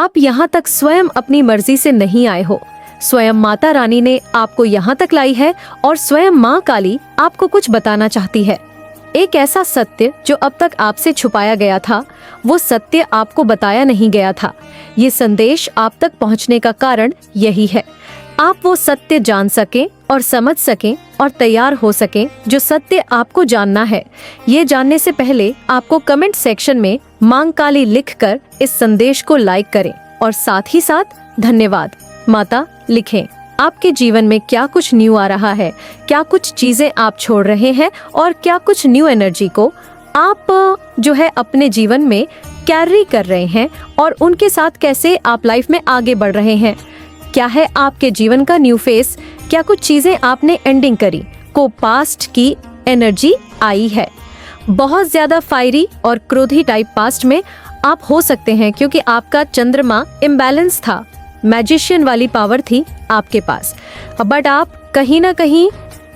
आप यहाँ तक स्वयं अपनी मर्जी से नहीं आए हो। स्वयं माता रानी ने आपको यहाँ तक लाई है और स्वयं माँ काली आपको कुछ बताना चाहती है। एक ऐसा सत्य जो अब तक आपसे छुपाया गया था, वो सत्य आपको बताया नहीं गया था। ये संदेश आप तक पहुँचने का कारण यही है, आप वो सत्य जान सकें और समझ सकें और तैयार हो सकें जो सत्य आपको जानना है। ये जानने से पहले आपको कमेंट सेक्शन में मां काली लिखकर इस संदेश को लाइक करें और साथ ही साथ धन्यवाद माता लिखें। आपके जीवन में क्या कुछ न्यू आ रहा है, क्या कुछ चीजें आप छोड़ रहे हैं और क्या कुछ न्यू एनर्जी को आप जो है अपने जीवन में कैरी कर रहे हैं और उनके साथ कैसे आप लाइफ में आगे बढ़ रहे हैं। क्या है आपके जीवन का न्यू फेस, क्या कुछ चीजें आपने एंडिंग करी, को पास्ट की एनर्जी आई है। बहुत ज्यादा फायरी और क्रोधी टाइप पास्ट में आप हो सकते हैं क्योंकि आपका चंद्रमा इम्बैलेंस था, मैजिशियन वाली पावर थी आपके पास, बट आप कहीं ना कहीं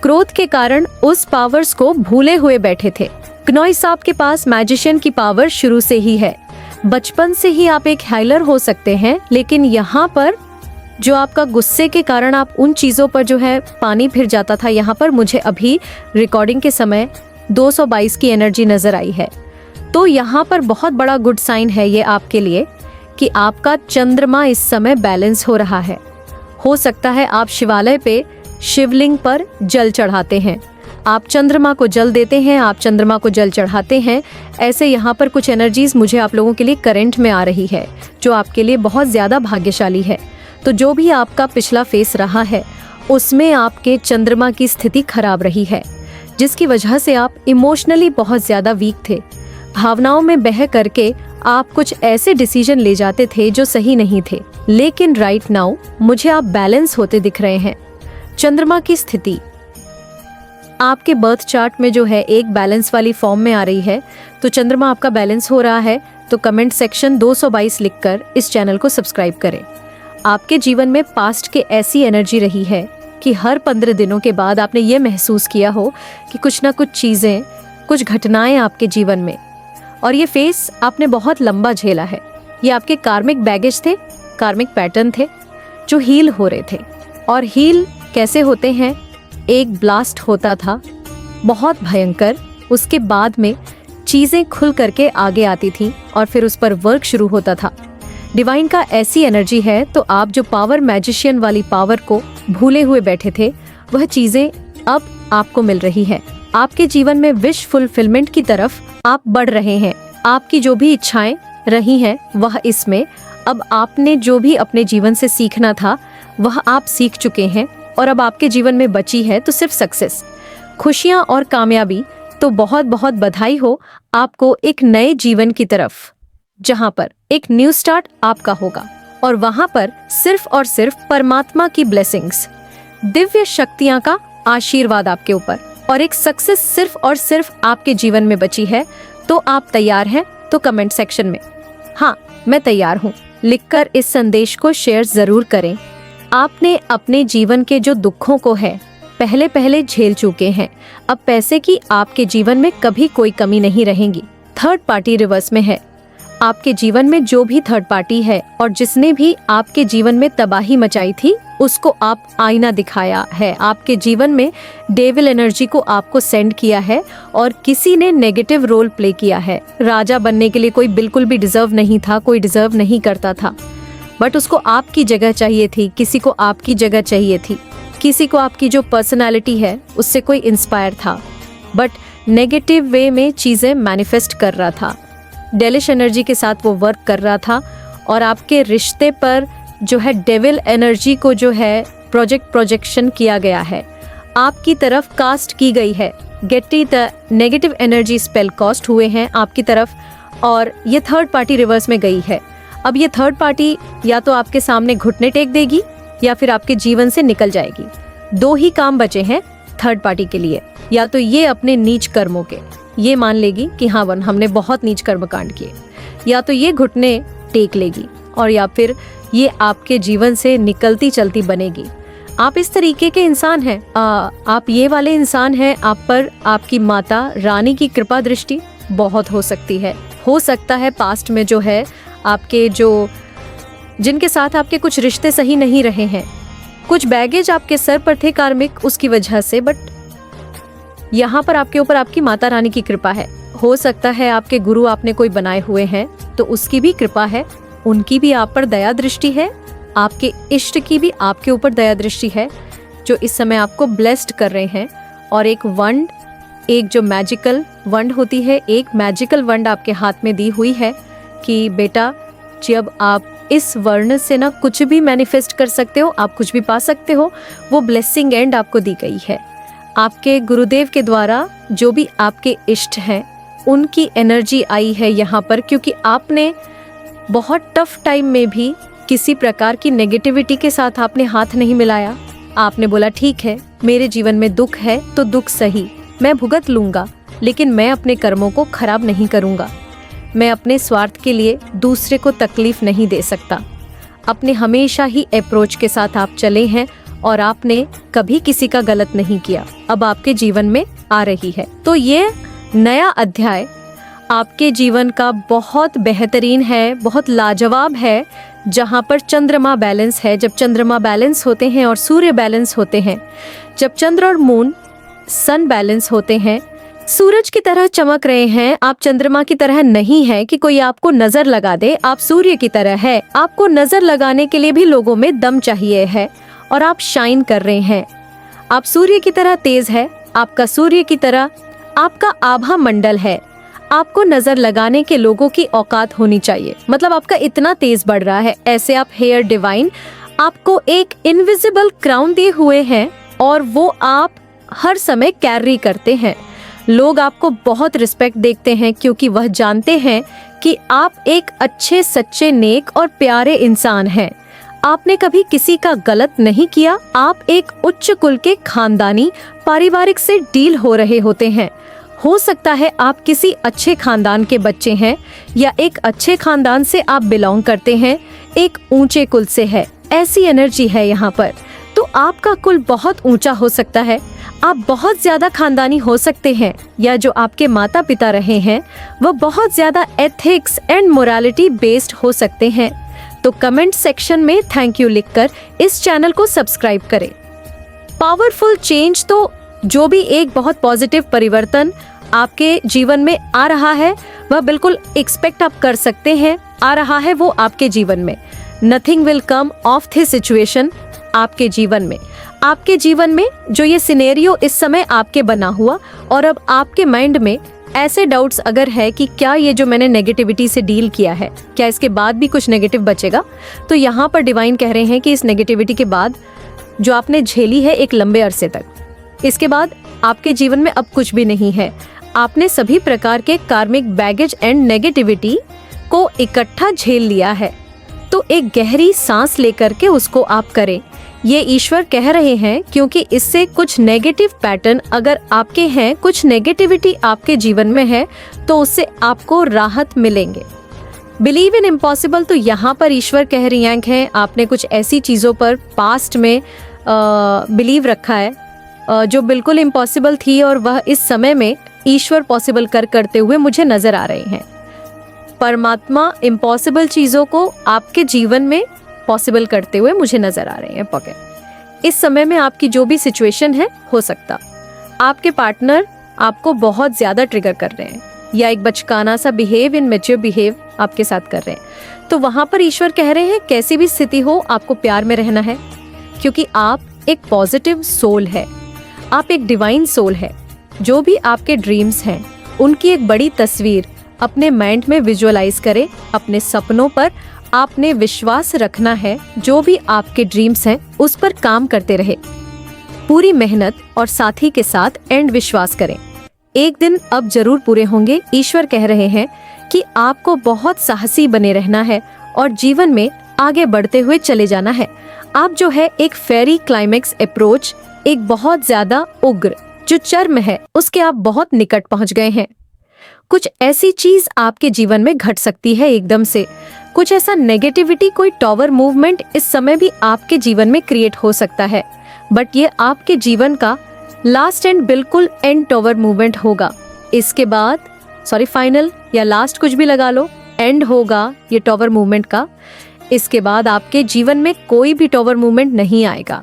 क्रोध के कारण उस पावर्स को भूले हुए बैठे थे। ग्नोई साहब के पास मैजिशियन की पावर शुरू से ही है, बचपन से ही आप एक हाइलर हो सकते हैं, लेकिन यहाँ पर जो आपका गुस्से के कारण आप उन चीज़ों पर जो है पानी फिर जाता था। यहाँ पर मुझे अभी रिकॉर्डिंग के समय 222 की एनर्जी नज़र आई है, तो यहाँ पर बहुत बड़ा गुड साइन है ये आपके लिए कि आपका चंद्रमा इस समय बैलेंस हो रहा है। हो सकता है आप शिवालय पे शिवलिंग पर जल चढ़ाते हैं, आप चंद्रमा को जल देते हैं, आप चंद्रमा को जल चढ़ाते हैं। ऐसे यहाँ पर कुछ एनर्जीज मुझे आप लोगों के लिए करंट में आ रही है जो आपके लिए बहुत ज़्यादा भाग्यशाली है। तो जो भी आपका पिछला फेस रहा है उसमें आपके चंद्रमा की स्थिति खराब रही है, जिसकी वजह से आप इमोशनली बहुत ज़्यादा वीक थे। भावनाओं में बह करके आप कुछ ऐसे डिसीजन ले जाते थे जो सही नहीं थे, लेकिन राइट नाउ मुझे आप बैलेंस होते दिख रहे हैं। चंद्रमा की स्थिति आपके बर्थ चार्ट में जो है एक बैलेंस वाली फॉर्म में आ रही है, तो चंद्रमा आपका बैलेंस हो रहा है। तो कमेंट सेक्शन 222 लिखकर इस चैनल को सब्सक्राइब करें। आपके जीवन में पास्ट के ऐसी एनर्जी रही है कि हर 15 दिनों के बाद आपने ये महसूस किया हो कि कुछ ना कुछ चीज़ें, कुछ घटनाएं आपके जीवन में, और ये फेस आपने बहुत लंबा झेला है। ये आपके कार्मिक बैगेज थे, कार्मिक पैटर्न थे जो हील हो रहे थे। और हील कैसे होते हैं, एक ब्लास्ट होता था बहुत भयंकर, उसके बाद में चीज़ें खुल करके आगे आती थी और फिर उस पर वर्क शुरू होता था। डिवाइन का ऐसी एनर्जी है, तो आप जो पावर मैजिशियन वाली पावर को भूले हुए बैठे थे, वह चीजें अब आपको मिल रही है। आपके जीवन में विश फुलफिलमेंट की तरफ आप बढ़ रहे हैं। आपकी जो भी इच्छाएं रही हैं वह इसमें, अब आपने जो भी अपने जीवन से सीखना था वह आप सीख चुके हैं और अब आपके जीवन में बची है तो सिर्फ सक्सेस, खुशियां और कामयाबी। तो बहुत बहुत बधाई हो आपको एक नए जीवन की तरफ, जहां पर एक न्यू स्टार्ट आपका होगा और वहां पर सिर्फ और सिर्फ परमात्मा की ब्लेसिंग्स, दिव्य शक्तियां का आशीर्वाद आपके ऊपर, और एक सक्सेस सिर्फ और सिर्फ आपके जीवन में बची है। तो आप तैयार हैं? तो कमेंट सेक्शन में हाँ मैं तैयार हूँ लिखकर इस संदेश को शेयर जरूर करें। आपने अपने जीवन के जो दुखों को है पहले पहले झेल चुके हैं, अब पैसे की आपके जीवन में कभी कोई कमी नहीं रहेगी। थर्ड पार्टी रिवर्स में है। आपके जीवन में जो भी थर्ड पार्टी है और जिसने भी आपके जीवन में तबाही मचाई थी, उसको आप आईना दिखाया है। आपके जीवन में डेविल एनर्जी को आपको सेंड किया है और किसी ने नेगेटिव रोल प्ले किया है। राजा बनने के लिए कोई बिल्कुल भी डिजर्व नहीं था, कोई डिजर्व नहीं करता था, बट उसको आपकी जगह चाहिए थी, किसी को आपकी जगह चाहिए थी, किसी को आपकी जो पर्सनालिटी है उससे कोई इंस्पायर था, बट नेगेटिव वे में चीजें मैनिफेस्ट कर रहा था। डेलिश एनर्जी के साथ वो वर्क कर रहा था और आपके रिश्ते पर जो है डेविल एनर्जी को जो है प्रोजेक्शन किया गया है, आपकी तरफ कास्ट की गई है। गेटी the negative energy spell cast हुए हैं आपकी तरफ और ये थर्ड पार्टी रिवर्स में गई है। अब ये थर्ड पार्टी या तो आपके सामने घुटने टेक देगी या फिर आपके जीवन से निकल जाएगी। दो ही काम बचे हैं थर्ड पार्टी के लिए, या तो ये अपने नीच कर्मों के ये मान लेगी कि हाँ वन हमने बहुत नीच कर्मकांड किए, या तो ये घुटने टेक लेगी, और या फिर ये आपके जीवन से निकलती चलती बनेगी। आप इस तरीके के इंसान हैं, आप ये वाले इंसान हैं, आप पर आपकी माता रानी की कृपा दृष्टि बहुत हो सकती है। हो सकता है पास्ट में जो है आपके जो जिनके साथ आपके कुछ रिश्ते सही नहीं रहे हैं, कुछ बैगेज आपके सर पर थे कार्मिक उसकी वजह से, बट यहाँ पर आपके ऊपर आपकी माता रानी की कृपा है। हो सकता है आपके गुरु आपने कोई बनाए हुए हैं तो उसकी भी कृपा है, उनकी भी आप पर दया दृष्टि है, आपके इष्ट की भी आपके ऊपर दया दृष्टि है, जो इस समय आपको ब्लेस्ड कर रहे हैं। और एक वंड, एक जो मैजिकल वंड होती है, एक मैजिकल वंड आपके हाथ में दी हुई है कि बेटा जब आप इस वर्ण से ना कुछ भी मैनिफेस्ट कर सकते हो, आप कुछ भी पा सकते हो, वो ब्लेसिंग एंड आपको दी गई है। आपके गुरुदेव के द्वारा जो भी आपके इष्ट हैं उनकी एनर्जी आई है यहाँ पर, क्योंकि आपने बहुत टफ टाइम में भी किसी प्रकार की नेगेटिविटी के साथ आपने हाथ नहीं मिलाया। आपने बोला ठीक है, मेरे जीवन में दुख है तो दुख सही, मैं भुगत लूंगा, लेकिन मैं अपने कर्मों को खराब नहीं करूंगा। मैं अपने स्वार्थ के लिए दूसरे को तकलीफ नहीं दे सकता। अपने हमेशा ही अप्रोच के साथ आप चले हैं और आपने कभी किसी का गलत नहीं किया, अब आपके जीवन में आ रही है। तो ये नया अध्याय आपके जीवन का बहुत बेहतरीन है, बहुत लाजवाब है, जहाँ पर चंद्रमा बैलेंस है। जब चंद्रमा बैलेंस होते हैं और सूर्य बैलेंस होते हैं, जब चंद्र और मून सन बैलेंस होते हैं, सूरज की तरह चमक रहे हैं, आप चंद्रमा की तरह नहीं है कि कोई आपको नजर लगा दे, आप सूर्य की तरह है। आपको नजर लगाने के लिए भी लोगों में दम चाहिए है और आप शाइन कर रहे हैं। आप सूर्य की तरह तेज है, आपका सूर्य की तरह आपका आभा मंडल है। आपको नजर लगाने के लोगों की औकात होनी चाहिए, मतलब आपका इतना तेज बढ़ रहा है। ऐसे आप हेयर डिवाइन, आपको एक इनविजिबल क्राउन दिए हुए हैं और वो आप हर समय कैरी करते हैं। लोग आपको बहुत रिस्पेक्ट देखते हैं क्योंकि वह जानते हैं कि आप एक अच्छे, सच्चे, नेक और प्यारे इंसान हैं। आपने कभी किसी का गलत नहीं किया। आप एक उच्च कुल के खानदानी पारिवारिक से डील हो रहे होते हैं। हो सकता है आप किसी अच्छे खानदान के बच्चे हैं या एक अच्छे खानदान से आप बिलोंग करते हैं, एक ऊंचे कुल से है। ऐसी एनर्जी है यहाँ पर। तो आपका कुल बहुत ऊंचा हो सकता है, आप बहुत ज्यादा खानदानी हो सकते हैं, या जो आपके माता पिता रहे हैं वह बहुत ज्यादा एथिक्स एंड मोरालिटी बेस्ड हो सकते हैं। तो कमेंट सेक्शन में थैंक यू लिखकर इस चैनल को सब्सक्राइब करें। पावरफुल चेंज, तो जो भी एक बहुत पॉजिटिव परिवर्तन आपके जीवन में आ रहा है वह बिल्कुल एक्सपेक्ट आप कर सकते हैं, आ रहा है वो आपके जीवन में। Nothing will come of this situation आपके जीवन में। आपके जीवन में जो ये सिनेरियो इस समय आपके बना हुआ, और अब आपके माइंड में ऐसे डाउट्स अगर है कि क्या ये जो मैंने नेगेटिविटी से डील किया है, क्या इसके बाद भी कुछ नेगेटिव बचेगा, तो यहाँ पर डिवाइन कह रहे हैं कि इस नेगेटिविटी के बाद जो आपने झेली है एक लंबे अरसे तक, इसके बाद आपके जीवन में अब कुछ भी नहीं है। आपने सभी प्रकार के कार्मिक बैगेज एंड नेगेटिविटी को इकट्ठा झेल लिया है। तो एक गहरी सांस लेकर के उसको आप करें, ये ईश्वर कह रहे हैं, क्योंकि इससे कुछ नेगेटिव पैटर्न अगर आपके हैं, कुछ नेगेटिविटी आपके जीवन में है, तो उससे आपको राहत मिलेंगे। बिलीव इन इम्पॉसिबल, तो यहाँ पर ईश्वर कह रही हैं आपने कुछ ऐसी चीज़ों पर पास्ट में बिलीव रखा है जो बिल्कुल इम्पॉसिबल थी, और वह इस समय में ईश्वर पॉसिबल करते हुए मुझे नजर आ रहे हैं। परमात्मा इम्पॉसिबल चीज़ों को आपके जीवन में पॉसिबल करते हुए मुझे नजर आ रहे हैं। पॉकेट इस समय में आपकी जो भी सिचुएशन है, हो सकता आपके पार्टनर आपको बहुत ज्यादा ट्रिगर कर रहे हैं या एक बचकाना सा बिहेव, इन मैच्योर बिहेव आपके साथ कर रहे हैं। तो वहां पर ईश्वर कह रहे हैं कैसी भी स्थिति हो आपको प्यार में रहना है, क्योंकि आप एक पॉजिटिव सोल है, आप एक डिवाइन सोल है। जो भी आपके ड्रीम्स हैं उनकी एक बड़ी तस्वीर अपने माइंड में विजुअलाइज करें। अपने सपनों पर आपने विश्वास रखना है, जो भी आपके ड्रीम्स हैं उस पर काम करते रहे, पूरी मेहनत और साथी के साथ एंड विश्वास करें। एक दिन अब जरूर पूरे होंगे। ईश्वर कह रहे हैं कि आपको बहुत साहसी बने रहना है और जीवन में आगे बढ़ते हुए चले जाना है। आप जो है एक फेरी क्लाइमेक्स अप्रोच, एक बहुत ज्यादा उग्र जो चरम है उसके आप बहुत निकट पहुंच गए हैं। कुछ ऐसी चीज आपके जीवन में घट सकती है एकदम से, कुछ ऐसा नेगेटिविटी, कोई टॉवर मूवमेंट इस समय भी आपके जीवन में क्रिएट हो सकता है, बट ये आपके जीवन का लास्ट एंड बिल्कुल एंड टॉवर मूवमेंट होगा। इसके बाद फाइनल या लास्ट कुछ भी लगा लो, एंड होगा ये टॉवर मूवमेंट का। इसके बाद आपके जीवन में कोई भी टावर मूवमेंट नहीं आएगा,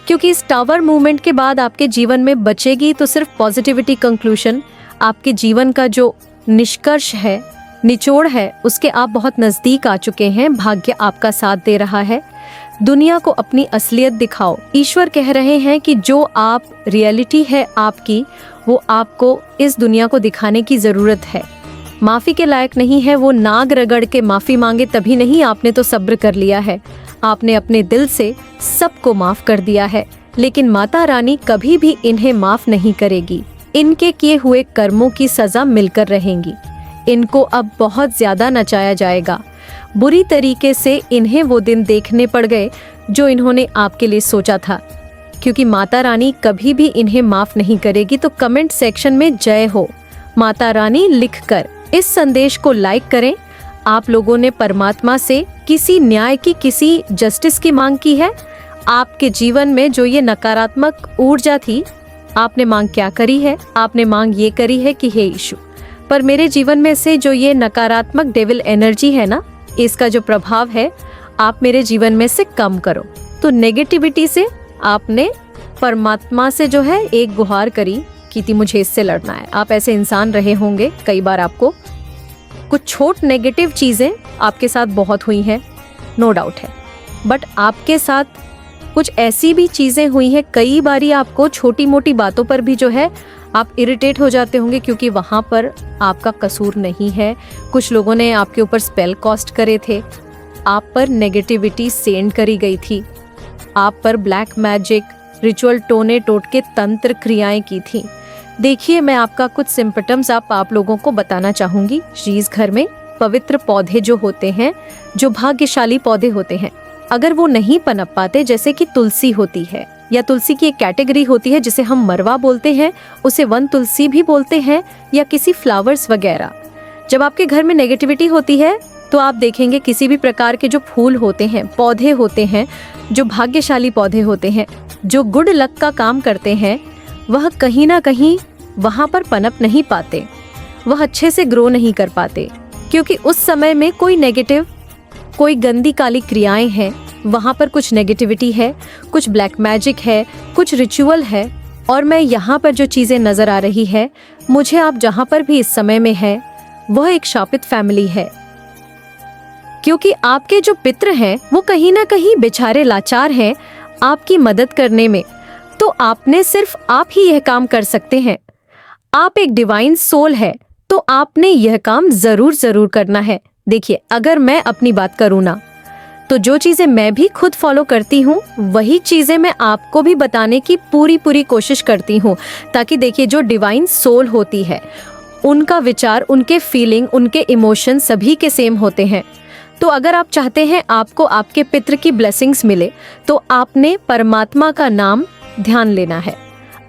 क्योंकि इस टावर मूवमेंट के बाद आपके जीवन में बचेगी तो सिर्फ पॉजिटिविटी कंक्लूजन। आपके जीवन का जो निष्कर्ष है, निचोड़ है, उसके आप बहुत नजदीक आ चुके हैं। भाग्य आपका साथ दे रहा है। दुनिया को अपनी असलियत दिखाओ। ईश्वर कह रहे हैं कि जो आप रियलिटी है आपकी, वो आपको इस दुनिया को दिखाने की जरूरत है। माफी के लायक नहीं है वो नाग रगड़ के माफी मांगे, तभी नहीं, आपने तो सब्र कर लिया है। आपने अपने दिल से सबको माफ कर दिया है, लेकिन माता रानी कभी भी इन्हें माफ नहीं करेगी। इनके किए हुए कर्मों की सजा मिलकर रहेंगी। इनको अब बहुत ज्यादा नचाया जाएगा। बुरी तरीके से इन्हें वो दिन देखने पड़ गए जो इन्होंने आपके लिए सोचा था, क्योंकि माता रानी कभी भी इन्हें माफ नहीं करेगी। तो कमेंट सेक्शन में जय हो माता रानी लिखकर इस संदेश को लाइक करें। आप लोगों ने परमात्मा से किसी न्याय की, किसी जस्टिस की मांग की है। आपके जीवन में जो ये नकारात्मक ऊर्जा थी, आपने मांग क्या करी है? आपने मांग ये करी है कि हे ईशु, पर मेरे जीवन में से जो ये नकारात्मक डेविल एनर्जी है ना, इसका जो प्रभाव है, आप मेरे जीवन में से कम करो। तो नेगेटिविटी से आपने परमात्मा से जो है एक गुहार करी कि मुझे इससे लड़ना है। आप ऐसे इंसान रहे होंगे, कई बार आपको कुछ छोट नेगेटिव चीजें आपके साथ बहुत हुई हैं, नो डाउट है, बट आपके साथ कुछ ऐसी भी चीजें हुई हैं, कई बारी आपको छोटी मोटी बातों पर भी जो है आप इरिटेट हो जाते होंगे, क्योंकि वहाँ पर आपका कसूर नहीं है। कुछ लोगों ने आपके ऊपर स्पेल कास्ट करे थे, आप पर नेगेटिविटी सेंड करी गई थी, आप पर ब्लैक मैजिक, रिचुअल, टोने टोटके, तंत्र क्रियाएं की थी। देखिए, मैं आपका कुछ सिम्पटम्स आप लोगों को बताना चाहूंगी। शीश घर में पवित्र पौधे जो होते हैं, जो भाग्यशाली पौधे होते हैं, अगर वो नहीं पनप पाते, जैसे कि तुलसी होती है, या तुलसी की एक कैटेगरी होती है जिसे हम मरवा बोलते हैं, उसे वन तुलसी भी बोलते हैं, या किसी फ्लावर्स वगैरह। जब आपके घर में नेगेटिविटी होती है तो आप देखेंगे किसी भी प्रकार के जो फूल होते हैं, पौधे होते हैं, जो भाग्यशाली पौधे होते हैं, जो गुड लक का काम करते हैं, वह कहीं ना कहीं वहाँ पर पनप नहीं पाते, वह अच्छे से ग्रो नहीं कर पाते, क्योंकि उस समय में कोई नेगेटिव, कोई गंदी काली क्रियाएं हैं, वहाँ पर कुछ नेगेटिविटी है, कुछ ब्लैक मैजिक है, कुछ रिचुअल है। और मैं यहाँ पर जो चीज़ें नज़र आ रही है, मुझे आप जहाँ पर भी इस समय में है, वह एक शापित फैमिली है, क्योंकि आपके जो पितृ हैं वो कहीं ना कहीं बेचारे लाचार हैं आपकी मदद करने में। तो आपने सिर्फ आप ही यह काम कर सकते हैं। आप एक डिवाइन सोल है, तो आपने यह काम जरूर करना है। देखिए, अगर मैं अपनी बात करूँ ना, तो जो चीजें मैं भी खुद फॉलो करती हूँ, वही चीजें मैं आपको भी बताने की पूरी कोशिश करती हूँ, ताकि देखिए, जो डिवाइन सोल होती है, उनका विचार, उनके फीलिंग, उनके इमोशन सभी के सेम होते हैं। तो अगर आप चाहते हैं आपको आपके पितृ की ब्लेसिंग्स मिले, तो आपने परमात्मा का नाम ध्यान लेना है,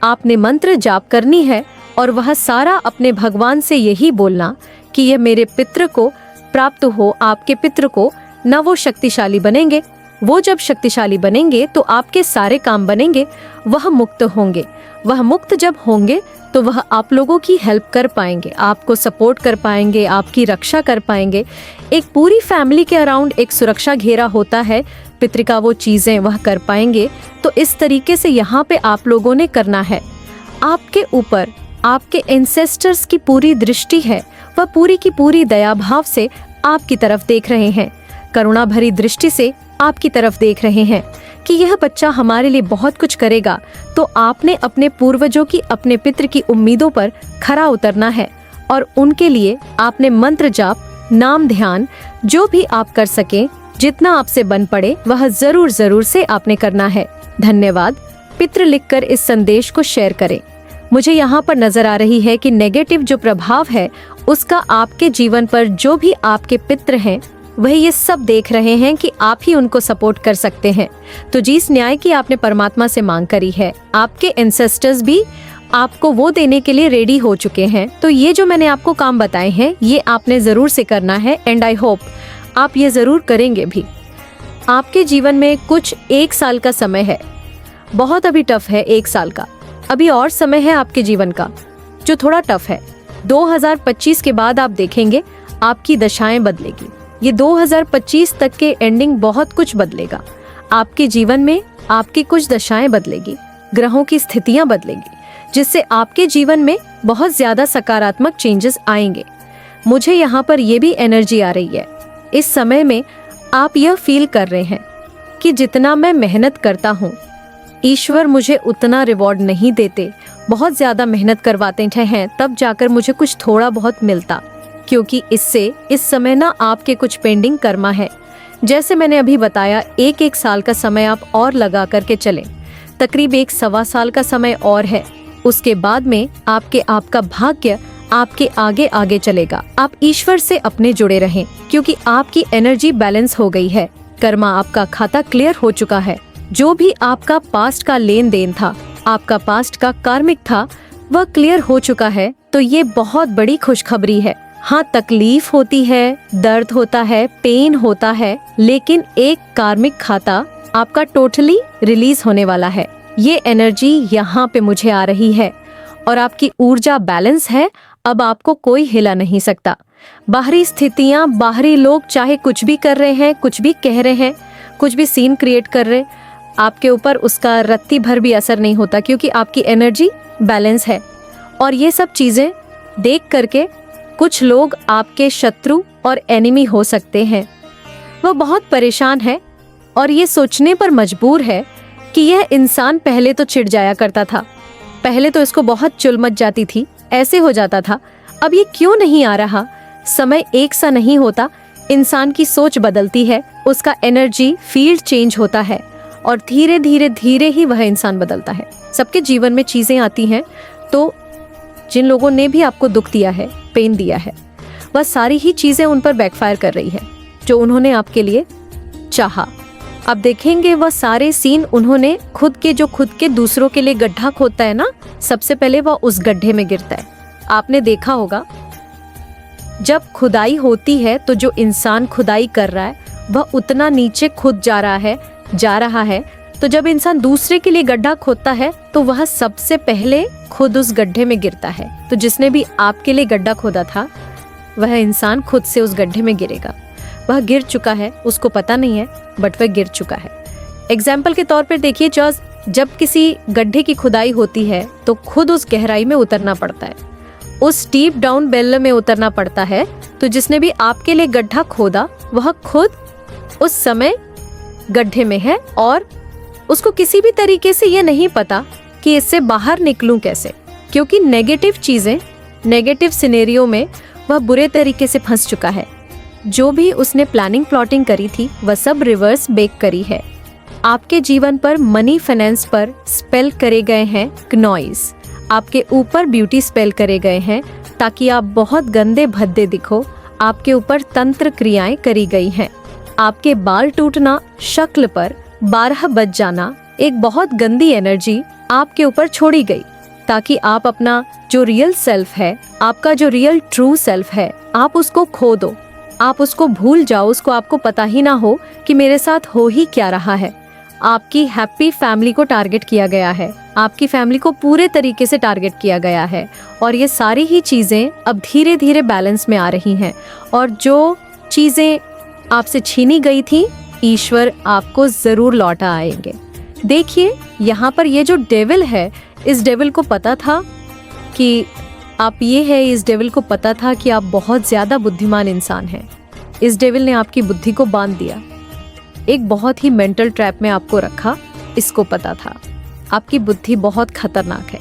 आपने मंत्र जाप करनी है, और वह सारा अपने भगवान से यही बोलना कि यह मेरे पितृ को प्राप्त हो। आपके पितृ को न वो शक्तिशाली बनेंगे, वो जब शक्तिशाली बनेंगे तो आपके सारे काम बनेंगे, वह मुक्त होंगे। वह मुक्त जब होंगे तो वह आप लोगों की हेल्प कर पाएंगे, आपको सपोर्ट कर पाएंगे, आपकी रक्षा कर पाएंगे। एक पूरी फैमिली के अराउंड एक सुरक्षा घेरा होता है, पितृ का वो चीज़ें वह कर पाएंगे। तो इस तरीके से यहाँ पे आप लोगों ने करना है। आपके ऊपर आपके एंसेस्टर्स की पूरी दृष्टि है, वह पूरी की पूरी दया भाव से आपकी तरफ देख रहे हैं, करुणा भरी दृष्टि से आपकी तरफ देख रहे हैं कि यह बच्चा हमारे लिए बहुत कुछ करेगा। तो आपने अपने पूर्वजों की, अपने पितृ की उम्मीदों पर खरा उतरना है, और उनके लिए आपने मंत्र जाप, नाम ध्यान, जो भी आप कर सकें, जितना आपसे बन पड़े, वह जरूर से आपने करना है। धन्यवाद। पितृ लिखकर इस संदेश को शेयर करें। मुझे यहाँ पर नजर आ रही है कि नेगेटिव जो प्रभाव है, उसका आपके जीवन पर जो भी आपके पितृ हैं, वह ये सब देख रहे हैं कि आप ही उनको सपोर्ट कर सकते हैं। तो जिस न्याय की आपने परमात्मा से मांग करी है, आपके एंसेस्टर्स भी आपको वो देने के लिए रेडी हो चुके हैं। तो ये जो मैंने आपको काम बताए हैं, ये आपने जरूर से करना है, एंड आई होप आप ये जरूर करेंगे भी। आपके जीवन में कुछ 1 साल का समय है, बहुत अभी टफ है 1 साल का, अभी और समय है आपके जीवन का जो थोड़ा टफ है। 2025 के बाद आप देखेंगे आपकी दशाएं बदलेगी। ये 2025 तक के एंडिंग बहुत कुछ बदलेगा। आपके जीवन में आपकी कुछ दशाएं बदलेगी, ग्रहों की स्थितियां बदलेगी, जिससे आपके जीवन में बहुत ज्यादा सकारात्मक चेंजेस आएंगे। मुझे यहाँ पर ये भी एनर्जी आ रही है, इस समय में आप यह फील कर रहे हैं कि जितना मैं मेहनत करता हूँ ईश्वर मुझे उतना रिवॉर्ड नहीं देते, बहुत ज्यादा मेहनत करवाते हैं तब जाकर मुझे कुछ थोड़ा बहुत मिलता, क्योंकि इससे इस समय ना आपके कुछ पेंडिंग कर्मा है। जैसे मैंने अभी बताया, एक साल का समय आप और लगा करके चलें, तकरीब 1-1.25 साल का समय और है। उसके बाद में आपका भाग्य आपके आगे आगे चलेगा। आप ईश्वर से अपने जुड़े रहें, क्योंकि आपकी एनर्जी बैलेंस हो गई है। कर्मा आपका खाता क्लियर हो चुका है। जो भी आपका पास्ट का लेन देन था, आपका पास्ट का कार्मिक था, वह क्लियर हो चुका है। तो ये बहुत बड़ी खुशखबरी है। हाँ, तकलीफ होती है, दर्द होता है, पेन होता है, लेकिन एक कार्मिक खाता आपका टोटली रिलीज होने वाला है। ये एनर्जी यहाँ पे मुझे आ रही है और आपकी ऊर्जा बैलेंस है। अब आपको कोई हिला नहीं सकता। बाहरी स्थितियाँ, बाहरी लोग चाहे कुछ भी कर रहे हैं, कुछ भी कह रहे हैं, कुछ भी सीन क्रिएट कर रहे, आपके ऊपर उसका रत्ती भर भी असर नहीं होता, क्योंकि आपकी एनर्जी बैलेंस है। और ये सब चीजें देख करके कुछ लोग आपके शत्रु और एनिमी हो सकते हैं। वह बहुत परेशान है और ये सोचने पर मजबूर है कि यह इंसान पहले तो चिढ़ जाया करता था, पहले तो इसको बहुत चुल मच जाती थी, ऐसे हो जाता था, अब ये क्यों नहीं आ रहा। समय एक सा नहीं होता, इंसान की सोच बदलती है, उसका एनर्जी फील्ड चेंज होता है और धीरे धीरे धीरे ही वह इंसान बदलता है। सबके जीवन में चीजें आती हैं, तो जिन लोगों ने भी आपको दुख दिया है, पेन दिया है, वह सारी ही चीजें उन पर बैकफायर कर रही है जो उन्होंने आपके लिए चाहा। अब देखेंगे वह सारे सीन उन्होंने खुद के दूसरों के लिए गड्ढा खोदता है ना, सबसे पहले वह उस गड्ढे में गिरता है। आपने देखा होगा, जब खुदाई होती है तो जो इंसान खुदाई कर रहा है वह उतना नीचे खुद जा रहा है। तो जब इंसान दूसरे के लिए गड्ढा खोदता है तो वह सबसे पहले खुद उस गड्ढे में गिरता है। तो जिसने भी आपके लिए गड्ढा खोदा था, वह इंसान खुद से उस गड्ढे में गिरेगा। वह गिर चुका है, उसको पता नहीं है, बट वह गिर चुका है। एग्जाम्पल के तौर पर देखिए, जब किसी गड्ढे की खुदाई होती है तो खुद उस गहराई में उतरना पड़ता है, उस डीप डाउन बेल में उतरना पड़ता है। तो जिसने भी आपके लिए गड्ढा खोदा, वह खुद उस समय गड्ढे में है और उसको किसी भी तरीके से ये नहीं पता कि इससे बाहर निकलूं कैसे, क्योंकि नेगेटिव चीजें, नेगेटिव सिनेरियो में वह बुरे तरीके से फंस चुका है। जो भी उसने प्लानिंग प्लॉटिंग करी थी, वह सब रिवर्स बेक करी है। आपके जीवन पर, मनी फाइनेंस पर स्पेल करे गए हैं क्नॉइज, आपके ऊपर ब्यूटी स्पेल करे गए हैं ताकि आप बहुत गंदे भद्दे दिखो। आपके ऊपर तंत्र क्रियाएं करी गई हैं। आपके बाल टूटना, शक्ल पर 12 बज जाना, एक बहुत गंदी एनर्जी आपके ऊपर छोड़ी गई ताकि आप अपना जो रियल सेल्फ है, आपका जो रियल ट्रू सेल्फ है, आप उसको खो दो, आप उसको भूल जाओ, उसको आपको पता ही ना हो कि मेरे साथ हो ही क्या रहा है। आपकी हैप्पी फैमिली को टारगेट किया गया है, आपकी फैमिली को पूरे तरीके से टारगेट किया गया है और ये सारी ही चीजें अब धीरे धीरे बैलेंस में आ रही हैं। और जो चीजें आपसे छीनी गई थी, ईश्वर आपको जरूर लौटा आएंगे। देखिए, यहाँ पर ये जो डेविल है, इस डेविल को पता था कि आप ये है, इस डेविल को पता था कि आप बहुत ज्यादा बुद्धिमान इंसान हैं। इस डेविल ने आपकी बुद्धि को बांध दिया, एक बहुत ही मेंटल ट्रैप में आपको रखा। इसको पता था आपकी बुद्धि बहुत खतरनाक है,